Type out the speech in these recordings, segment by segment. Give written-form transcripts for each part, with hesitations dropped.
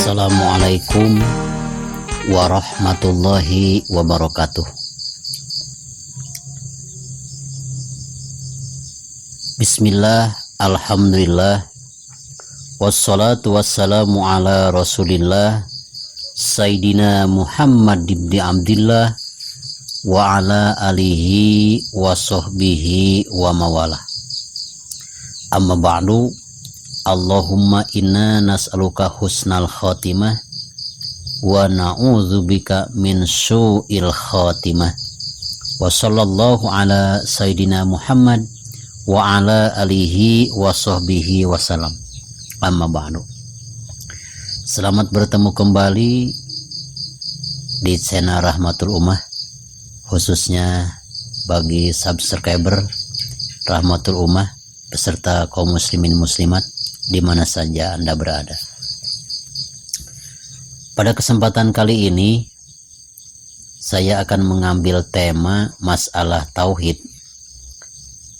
Assalamualaikum warahmatullahi wabarakatuh. Bismillah, alhamdulillah, wassalatu wassalamu ala rasulillah Sayyidina Muhammad ibn Abdillah wa ala alihi wa sahbihi wa mawalah. Amma ba'du, Allahumma inna nas'aluka husnal khatimah wa na'udzubika min su'il khatimah. Wa sallallahu ala Sayyidina Muhammad wa ala alihi wa sahbihi wasallam. Amma ba'du. Selamat bertemu kembali di channel Rahmatul Ummah, khususnya bagi subscriber Rahmatul Ummah beserta kaum muslimin muslimat di mana saja Anda berada. Pada kesempatan kali ini saya akan mengambil tema masalah tauhid.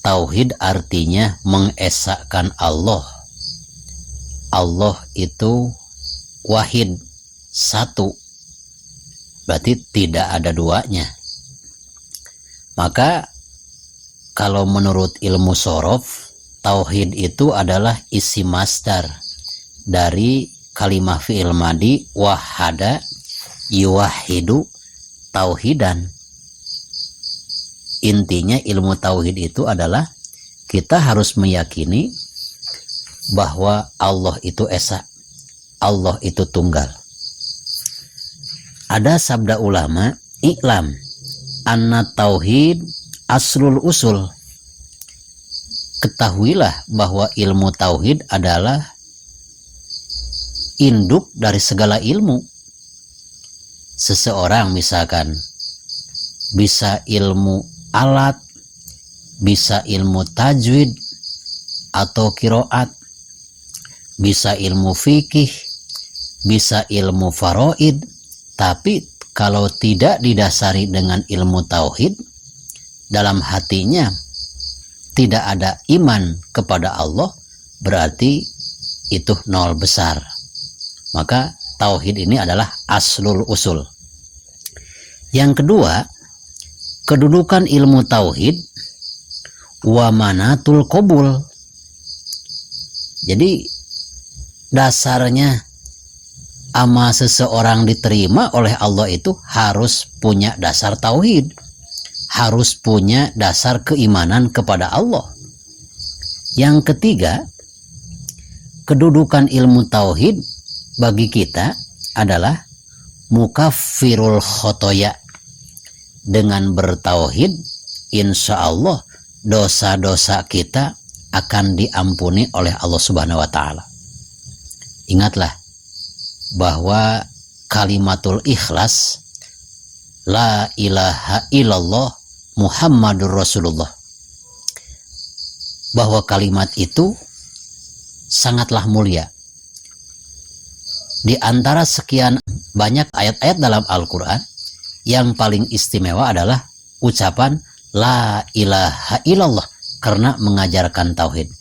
Tauhid artinya mengesahkan Allah. Allah itu wahid, satu, berarti tidak ada duanya. Maka kalau menurut ilmu shorof, tauhid itu adalah isi masdar dari kalimah fi'il madi wahada yuwahidu tauhidan. Intinya ilmu tauhid itu adalah kita harus meyakini bahwa Allah itu esa, Allah itu tunggal. Ada sabda ulama, iklam anna tauhid aslul usul. Ketahuilah bahwa ilmu tauhid adalah induk dari segala ilmu. Seseorang misalkan bisa ilmu alat, bisa ilmu tajwid atau kiroat, bisa ilmu fikih, bisa ilmu faraid, tapi kalau tidak didasari dengan ilmu tauhid, dalam hatinya tidak ada iman kepada Allah, berarti itu nol besar. Maka tauhid ini adalah aslul usul. Yang kedua, kedudukan ilmu tauhid wa manatul qabul. Jadi dasarnya amal seseorang diterima oleh Allah itu harus punya dasar tauhid, harus punya dasar keimanan kepada Allah. Yang ketiga, kedudukan ilmu tauhid bagi kita adalah mukaffirul khotoya. Dengan bertauhid, insya Allah dosa-dosa kita akan diampuni oleh Allah Subhanahu wa Ta'ala. Ingatlah bahwa kalimatul ikhlas, la ilaha illallah Muhammadur Rasulullah, bahwa kalimat itu sangatlah mulia. Di antara sekian banyak ayat-ayat dalam Al-Quran, yang paling istimewa adalah ucapan la ilaha illallah karena mengajarkan tauhid.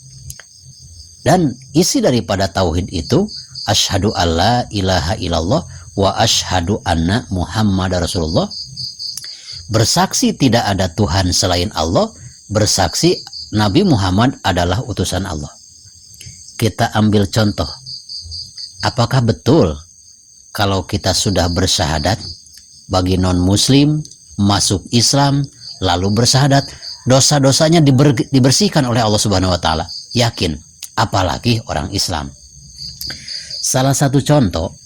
Dan isi daripada tauhid itu asyhadu alla ilaha illallah wa asyhadu anna Muhammad Rasulullah. Bersaksi tidak ada Tuhan selain Allah, bersaksi Nabi Muhammad adalah utusan Allah. Kita ambil contoh. Apakah betul kalau kita sudah bersyahadat, bagi non-muslim masuk Islam lalu bersyahadat, dosa-dosanya dibersihkan oleh Allah Subhanahu wa Ta'ala? Yakin, apalagi orang Islam. Salah satu contoh,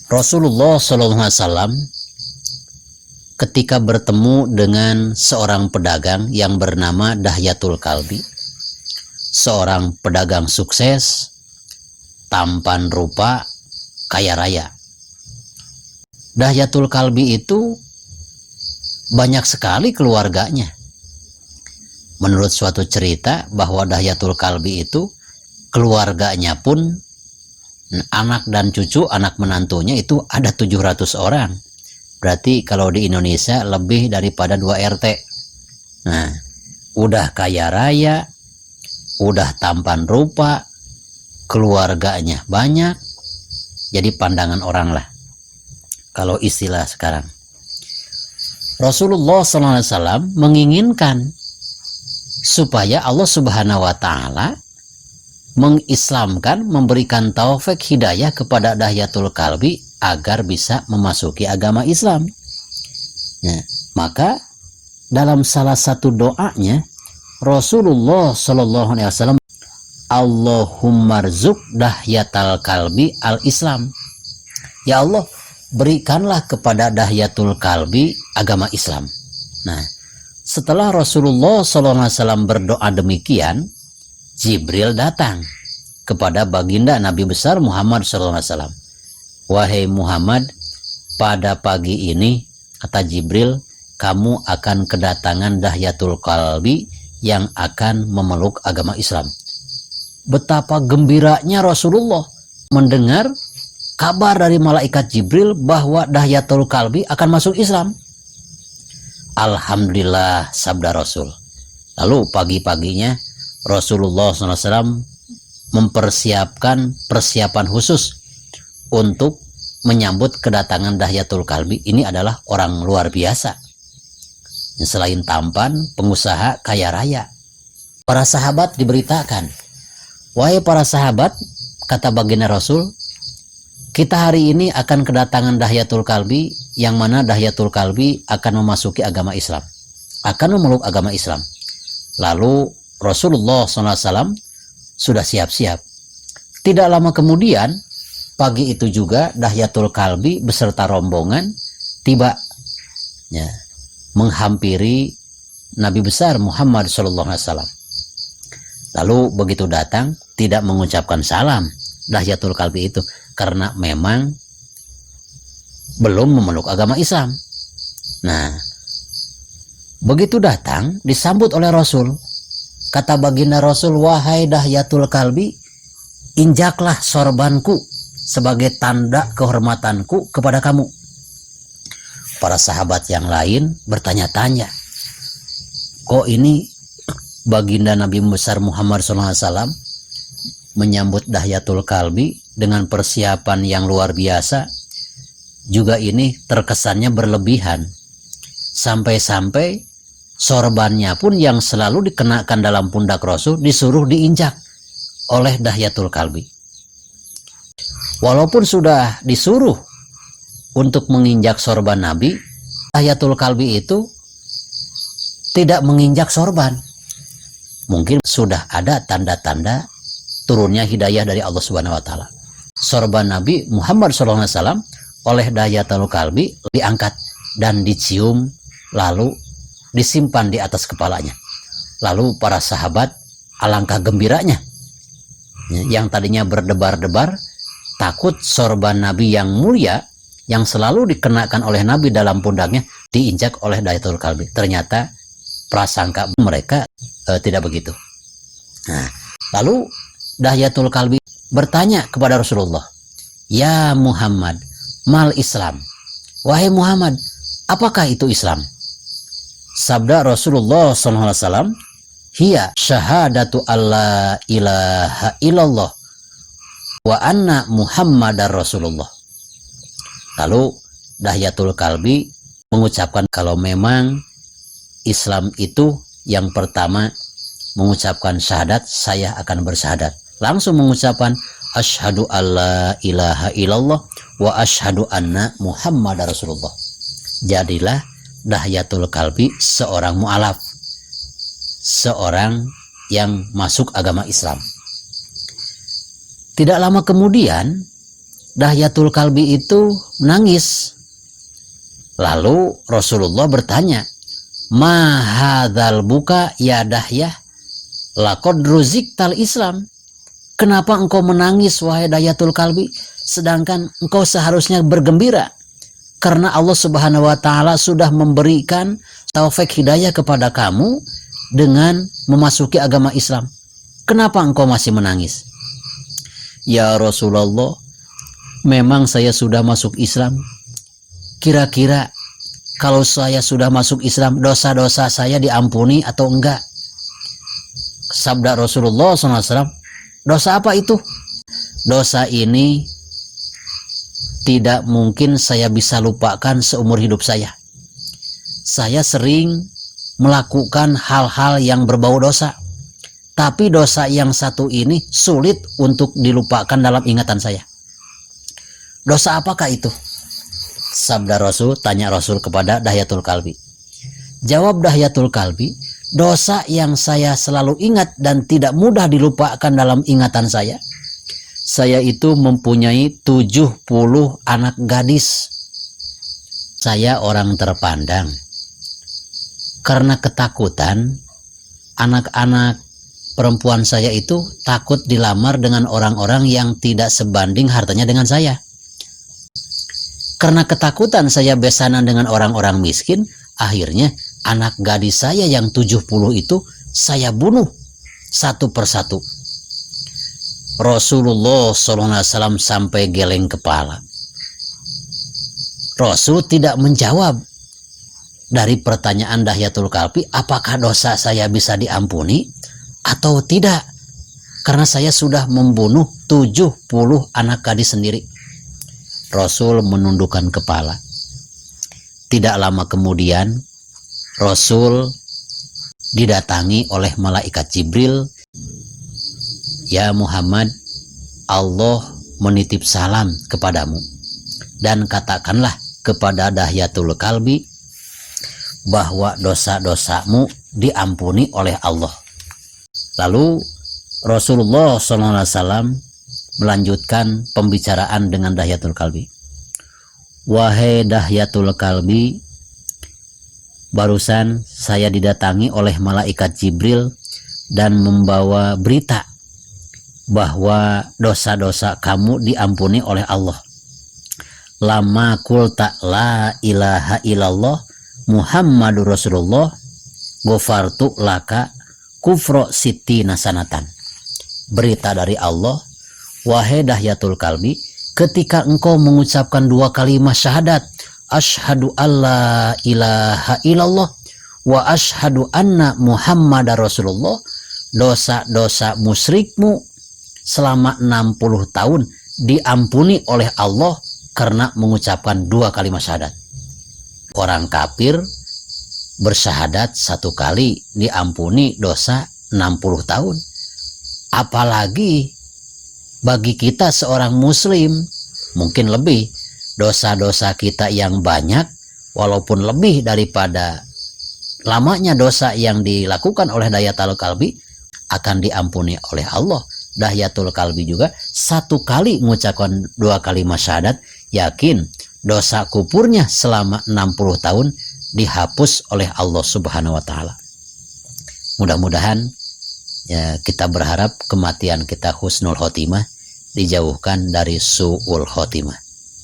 Rasulullah SAW ketika bertemu dengan seorang pedagang yang bernama Dahyatul Kalbi, seorang pedagang sukses, tampan rupa, kaya raya. Dahyatul Kalbi itu banyak sekali keluarganya. Menurut suatu cerita bahwa Dahyatul Kalbi itu keluarganya pun, anak dan cucu, anak menantunya itu ada 700 orang. Berarti kalau di Indonesia lebih daripada 2 RT. Nah, udah kaya raya, udah tampan rupa, keluarganya banyak, jadi pandangan orang lah kalau istilah sekarang. Rasulullah SAW menginginkan supaya Allah Subhanahu wa Ta'ala mengislamkan, memberikan taufik hidayah kepada Dahyatul Kalbi agar bisa memasuki agama Islam. Ya, maka dalam salah satu doanya Rasulullah SAW, Allahumma rzuq Dahyatul Kalbi al-Islam. Ya Allah, berikanlah kepada Dahyatul Kalbi agama Islam. Nah, setelah Rasulullah SAW berdoa demikian, Jibril datang kepada baginda Nabi besar Muhammad SAW. Wahai Muhammad, pada pagi ini, kata Jibril, kamu akan kedatangan Dahyatul Kalbi yang akan memeluk agama Islam. Betapa gembiranya Rasulullah mendengar kabar dari malaikat Jibril bahwa Dahyatul Kalbi akan masuk Islam. Alhamdulillah, sabda Rasul. Lalu pagi-paginya Rasulullah SAW mempersiapkan persiapan khusus untuk menyambut kedatangan Dahyatul Kalbi. Ini adalah orang luar biasa. Selain tampan, pengusaha kaya raya. Para sahabat diberitakan, wahai para sahabat, kata baginda Rasul, kita hari ini akan kedatangan Dahyatul Kalbi, yang mana Dahyatul Kalbi akan memasuki agama Islam, akan memeluk agama Islam. Lalu Rasulullah SAW sudah siap-siap. Tidak lama kemudian, pagi itu juga Dahyatul Kalbi beserta rombongan tiba, ya, menghampiri Nabi besar Muhammad SAW. Lalu begitu datang, tidak mengucapkan salam Dahyatul Kalbi itu, karena memang belum memeluk agama Islam. Nah, begitu datang disambut oleh Rasul. Kata baginda Rasul, wahai Dahyatul Kalbi, injaklah sorbanku sebagai tanda kehormatanku kepada kamu. Para sahabat yang lain bertanya-tanya, kok ini baginda Nabi besar Muhammad SAW menyambut Dahyatul Kalbi dengan persiapan yang luar biasa, juga ini terkesannya berlebihan. Sampai-sampai sorbannya pun yang selalu dikenakan dalam pundak Rasul disuruh diinjak oleh Dahyatul Kalbi. Walaupun sudah disuruh untuk menginjak sorban Nabi, Dahyatul Kalbi itu tidak menginjak sorban. Mungkin sudah ada tanda-tanda turunnya hidayah dari Allah Subhanahu wa Ta'ala. Sorban Nabi Muhammad SAW oleh Dahyatul Kalbi diangkat dan dicium, lalu disimpan di atas kepalanya. Lalu para sahabat alangkah gembiranya, yang tadinya berdebar-debar takut sorban Nabi yang mulia yang selalu dikenakan oleh Nabi dalam pundaknya diinjak oleh Dahyatul Kalbi. Ternyata prasangka mereka tidak begitu. Nah, lalu Dahyatul Kalbi bertanya kepada Rasulullah, ya Muhammad, mal Islam. Wahai Muhammad, apakah itu Islam? Sabda Rasulullah SAW, hiya syahadatu alla ilaha illallah wa anna Muhammadar Rasulullah. Lalu Dahyatul Kalbi mengucapkan kalau memang Islam itu yang pertama mengucapkan syahadat, saya akan bersyahadat. Langsung mengucapkan asyhadu alla ilaha illallah wa asyhadu anna Muhammadar Rasulullah. Jadilah Dahyatul Kalbi seorang mu'alaf, seorang yang masuk agama Islam. Tidak lama kemudian Dahyatul Kalbi itu menangis. Lalu Rasulullah bertanya, ma hadzal buka ya Dahyah, laqad ruziktal Islam. Kenapa engkau menangis wahai Dahyatul Kalbi, sedangkan engkau seharusnya bergembira karena Allah Subhanahu wa Ta'ala sudah memberikan taufik hidayah kepada kamu dengan memasuki agama Islam. Kenapa engkau masih menangis? Ya Rasulullah, memang saya sudah masuk Islam. Kira-kira kalau saya sudah masuk Islam, dosa-dosa saya diampuni atau enggak? Sabda Rasulullah SAW, dosa apa itu? Dosa ini tidak mungkin saya bisa lupakan seumur hidup saya. Saya sering melakukan hal-hal yang berbau dosa, tapi dosa yang satu ini sulit untuk dilupakan dalam ingatan saya. Dosa apakah itu? Sabda Rasul, tanya Rasul kepada Dahyatul Kalbi. Jawab Dahyatul Kalbi, dosa yang saya selalu ingat dan tidak mudah dilupakan dalam ingatan saya itu mempunyai 70 anak gadis. Saya orang terpandang. Karena ketakutan, anak-anak perempuan saya itu takut dilamar dengan orang-orang yang tidak sebanding hartanya dengan saya. Karena ketakutan saya besanan dengan orang-orang miskin, akhirnya anak gadis saya yang 70 itu saya bunuh satu persatu. Rasulullah SAW sampai geleng kepala. Rasul tidak menjawab dari pertanyaan Dahyatul Kalbi, apakah dosa saya bisa diampuni atau tidak, karena saya sudah membunuh 70 anak gadis sendiri. Rasul menundukkan kepala. Tidak lama kemudian Rasul didatangi oleh malaikat Jibril. Ya Muhammad, Allah menitip salam kepadamu dan katakanlah kepada Dahyatul Kalbi bahwa dosa-dosamu diampuni oleh Allah. Lalu Rasulullah SAW melanjutkan pembicaraan dengan Dahyatul Kalbi. Wahai Dahyatul Kalbi, barusan saya didatangi oleh malaikat Jibril dan membawa berita bahwa dosa-dosa kamu diampuni oleh Allah. Lama qulta la ilaha illallah Muhammadur Rasulullah ghafartu laka kufro siti nasanatan. Berita dari Allah, wahai Dahyatul Kalbi, ketika engkau mengucapkan 2 kalimat syahadat, asyhadu alla ilaha illallah wa asyhadu anna Muhammadar Rasulullah, dosa-dosa musyrikmu selama 60 tahun diampuni oleh Allah karena mengucapkan 2 kalimat syahadat. Orang kafir bersyahadat 1 kali diampuni dosa 60 tahun. Apalagi bagi kita seorang muslim, mungkin lebih, dosa-dosa kita yang banyak, walaupun lebih daripada lamanya dosa yang dilakukan oleh Dahyatul Kalbi, akan diampuni oleh Allah. Dahyatul Kalbi juga 1 kali mengucapkan 2 kalimat syahadat, yakin dosa kupurnya selama 60 tahun dihapus oleh Allah Subhanahu wa Ta'ala. Mudah-mudahan ya, kita berharap kematian kita husnul khotimah, dijauhkan dari su'ul khotimah.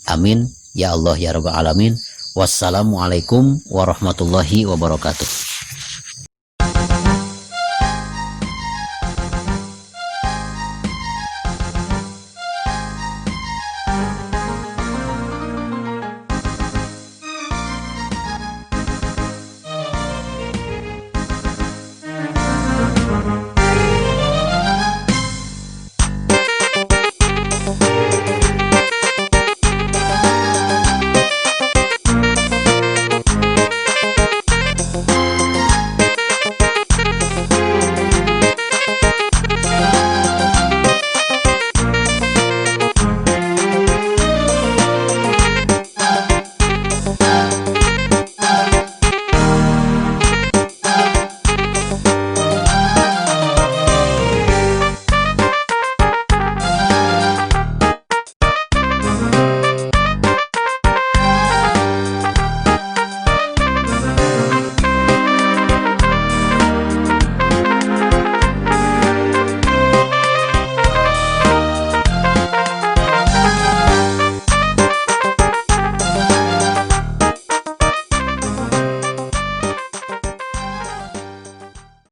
Amin ya Allah ya Rabbal alamin. Wassalamualaikum warahmatullahi wabarakatuh.